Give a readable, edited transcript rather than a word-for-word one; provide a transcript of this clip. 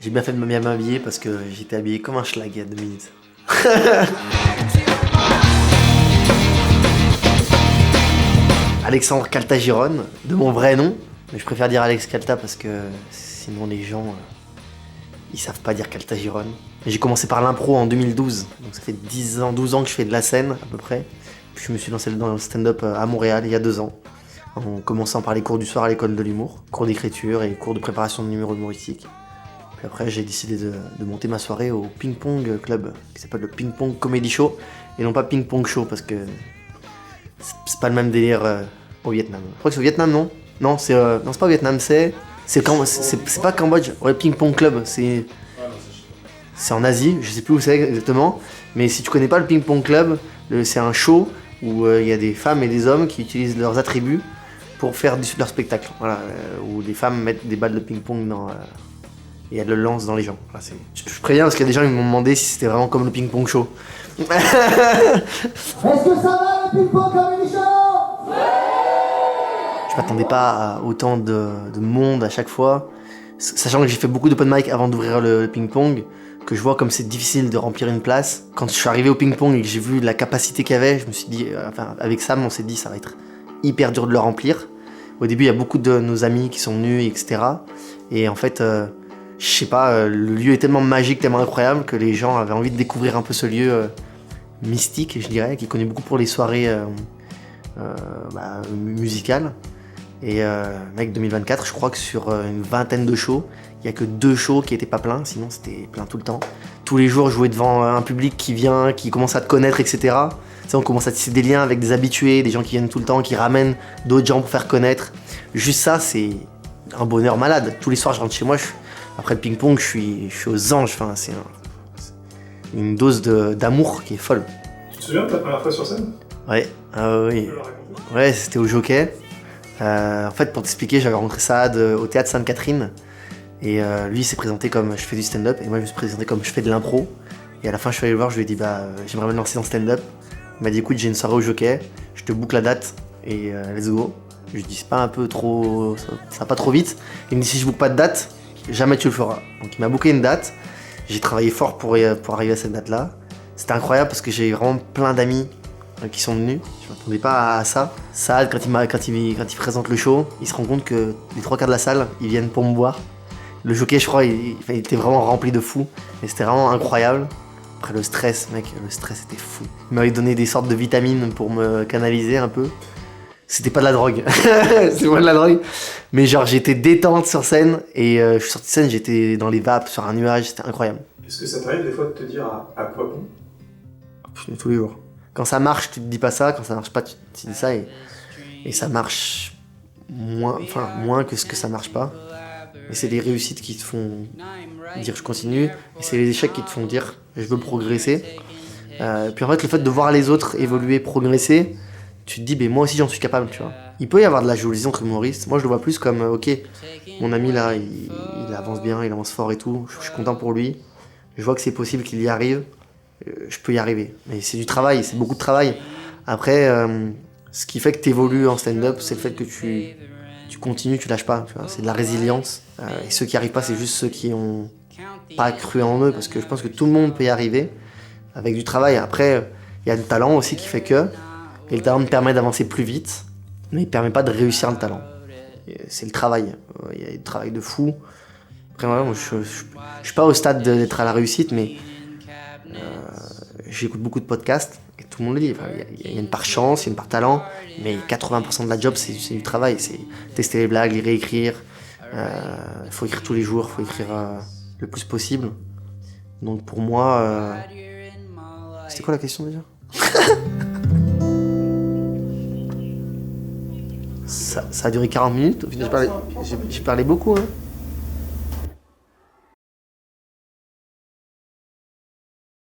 J'ai bien fait de bien m'habiller parce que j'étais habillé comme un schlag il y a 2 minutes. Alexandre Caltagirone, de mon vrai nom, mais je préfère dire Alex Calta parce que sinon les gens ils savent pas dire Caltagirone. J'ai commencé par l'impro en 2012, donc ça fait 10 ans, 12 ans que je fais de la scène à peu près. Puis je me suis lancé dans le stand-up à Montréal il y a 2 ans, en commençant par les cours du soir à l'école de l'humour, cours d'écriture et cours de préparation de numéros humoristiques. Puis après j'ai décidé de monter ma soirée au Ping Pong Club, qui s'appelle le Ping Pong Comedy Show, et non pas Ping Pong Show parce que c'est pas le même délire au Vietnam. Je crois que c'est au Vietnam, non? Non, c'est pas au Vietnam, c'est pas Cambodge. Ouais, Ping Pong Club, c'est en Asie, je sais plus où c'est exactement. Mais si tu connais pas le Ping Pong Club, c'est un show où il y a des femmes et des hommes qui utilisent leurs attributs pour faire leur spectacle. Voilà, où les femmes mettent des balles de ping-pong et elles le lancent dans les gens. Voilà, je préviens parce qu'il y a des gens qui m'ont demandé si c'était vraiment comme le Ping Pong Show. Est-ce que ça va le Ping Pong Comedy Show? Je m'attendais pas à autant de monde à chaque fois, sachant que j'ai fait beaucoup d'open mic avant d'ouvrir le ping-pong, que je vois comme c'est difficile de remplir une place. Quand je suis arrivé au ping-pong et que j'ai vu la capacité qu'il y avait, je me suis dit, avec Sam, on s'est dit ça va être hyper dur de le remplir. Au début, il y a beaucoup de nos amis qui sont venus, etc. Et en fait, je sais pas, le lieu est tellement magique, tellement incroyable que les gens avaient envie de découvrir un peu ce lieu mystique, je dirais, qui est connu beaucoup pour les soirées musicales. Et mec, 2024, je crois que sur une vingtaine de shows, il n'y a que 2 shows qui n'étaient pas pleins, sinon c'était plein tout le temps. Tous les jours, jouer devant un public qui vient, qui commence à te connaître, etc. Tu sais, on commence à tisser des liens avec des habitués, des gens qui viennent tout le temps, qui ramènent d'autres gens pour faire connaître. Juste ça, c'est un bonheur malade. Tous les soirs, je rentre chez moi, après le ping-pong, je suis aux anges. Enfin, c'est une dose d'amour qui est folle. Tu te souviens de ta première fois sur scène? Ouais, oui. Ouais, c'était au Jockey. En fait, pour t'expliquer, j'avais rencontré Saad au théâtre Sainte-Catherine. Et lui, il s'est présenté comme je fais du stand-up. Et moi, je me suis présenté comme je fais de l'impro. Et à la fin, je suis allé le voir, je lui ai dit, j'aimerais me lancer dans le stand-up. Il m'a dit, écoute, j'ai une soirée au Jockey, je te book la date et let's go. Je lui ai dit, c'est pas un peu trop. Ça va pas trop vite. Il me dit, si je book pas de date, jamais tu le feras. Donc il m'a booké une date. J'ai travaillé fort pour arriver à cette date-là. C'était incroyable parce que j'ai vraiment plein d'amis qui sont venus. Je m'attendais pas à ça. Saad, quand il présente le show, il se rend compte que les 3/4 de la salle, ils viennent pour me voir. Le Jockey, je crois, il était vraiment rempli de fous. Et c'était vraiment incroyable. Après le stress, mec, le stress était fou. Il m'avait donné des sortes de vitamines pour me canaliser un peu. C'était pas de la drogue. C'était pas de la drogue. Mais genre, j'étais détente sur scène. Et je suis sorti de scène, j'étais dans les vapes, sur un nuage. C'était incroyable. Est-ce que ça t'arrive des fois de te dire à quoi bon? Putain, tous les jours. Quand ça marche, tu te dis pas ça. Quand ça marche pas, tu te dis ça. Et ça marche moins que ce que ça marche pas. Et c'est les réussites qui te font dire je continue. Et c'est les échecs qui te font dire je veux progresser. Puis en fait, le fait de voir les autres évoluer, progresser, tu te dis moi aussi j'en suis capable, tu vois. Il peut y avoir de la jalousie entre humoristes. Moi je le vois plus comme ok, mon ami là, il avance bien, il avance fort et tout. Je suis content pour lui. Je vois que c'est possible qu'il y arrive. Je peux y arriver. Mais c'est du travail, c'est beaucoup de travail. Après, ce qui fait que tu évolues en stand-up, c'est le fait que tu continues, tu lâches pas. Tu vois, c'est de la résilience. Et ceux qui n'y arrivent pas, c'est juste ceux qui ont pas cru en eux. Parce que je pense que tout le monde peut y arriver avec du travail. Après, il y a le talent aussi qui fait que. Et le talent te permet d'avancer plus vite, mais il ne permet pas de réussir le talent. C'est le travail. Il y a du travail de fou. Après, moi, je suis pas au stade d'être à la réussite, mais j'écoute beaucoup de podcasts et tout le monde le dit. Enfin, il y a une part chance, il y a une part talent, mais 80% de la job, c'est du travail. C'est tester les blagues, les réécrire. Il faut écrire tous les jours, il faut écrire le plus possible. Donc pour moi... C'était quoi la question déjà? Ça a duré 40 minutes. Au final, j'ai parlé beaucoup. Hein.